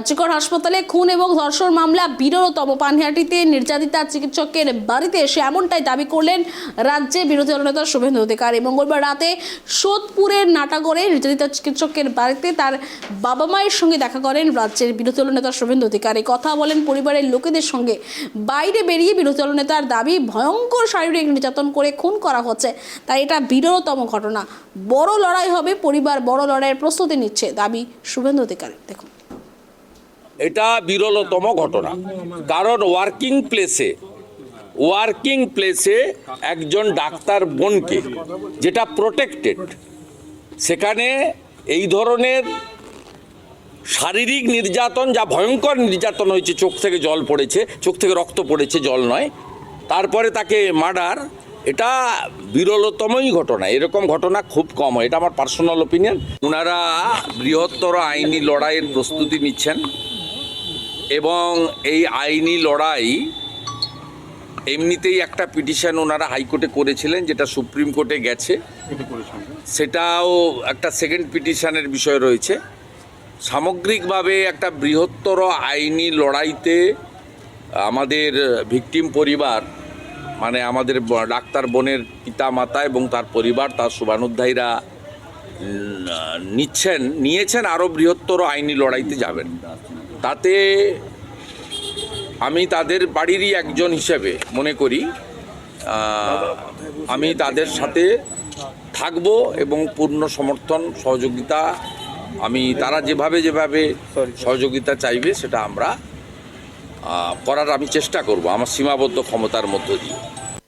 চিকন হাসপাতালে খুন এবং ধর্ষণ মামলা বিরলতম। পানিহাটিতে নির্যাতিতা চিকিৎসকের বাড়িতে এসে এমনটাই দাবি করলেন রাজ্যে বিরোধী দলনেতা শুভেন্দু অধিকারী। মঙ্গলবার রাতে সোদপুরের নাটাগড়ে নির্যাতিতা চিকিৎসকের বাড়িতে তার বাবা মায়ের সঙ্গে দেখা করেন রাজ্যের বিরোধী দলনেতা শুভেন্দু অধিকারী। কথা বলেন পরিবারের লোকেদের সঙ্গে। বাইরে বেরিয়ে বিরোধী দলনেতার দাবি ভয়ঙ্কর শারীরিক নির্যাতন করে খুন করা হচ্ছে, তাই এটা বিরলতম ঘটনা। বড় লড়াই হবে, পরিবার বড় লড়াইয়ের প্রস্তুতি নিচ্ছে, দাবি শুভেন্দু অধিকারী। দেখুন, এটা বিরলতম ঘটনা, কারণ ওয়ার্কিং প্লেসে একজন ডাক্তার বোনকে, যেটা প্রোটেক্টেড, সেখানে এই ধরনের শারীরিক নির্যাতন, যা ভয়ঙ্কর নির্যাতন হয়েছে, চোখ থেকে জল পড়েছে, চোখ থেকে রক্ত পড়েছে, জল নয়, তারপরে তাকে মার্ডার, এটা বিরলতমই ঘটনা। এরকম ঘটনা খুব কম হয়, এটা আমার পার্সোনাল ওপিনিয়ন। ওনারা বৃহত্তর আইনি লড়াইয়ের প্রস্তুতি নিচ্ছেন এবং এই আইনি লড়াই এমনিতেই একটা পিটিশন ওনারা হাইকোর্টে করেছিলেন, যেটা সুপ্রিম কোর্টে গেছে, সেটাও একটা সেকেন্ড পিটিশনের বিষয় রয়েছে। সামগ্রিকভাবে একটা বৃহত্তর আইনি লড়াইতে আমাদের ভিকটিম পরিবার, মানে আমাদের ডাক্তার বোনের পিতা মাতা এবং তার পরিবার, তার শুভানুধ্যায়ীরা নিয়েছেন আরও বৃহত্তর আইনি লড়াইতে যাবেন। তাতে আমি তাদের বাড়িরই একজন হিসেবে মনে করি আমি তাদের সাথে থাকব এবং পূর্ণ সমর্থন সহযোগিতা, তারা যেভাবে সহযোগিতা চাইবে সেটা আমরা করার আমি চেষ্টা করব আমার সীমাবদ্ধ ক্ষমতার মধ্য দিয়ে।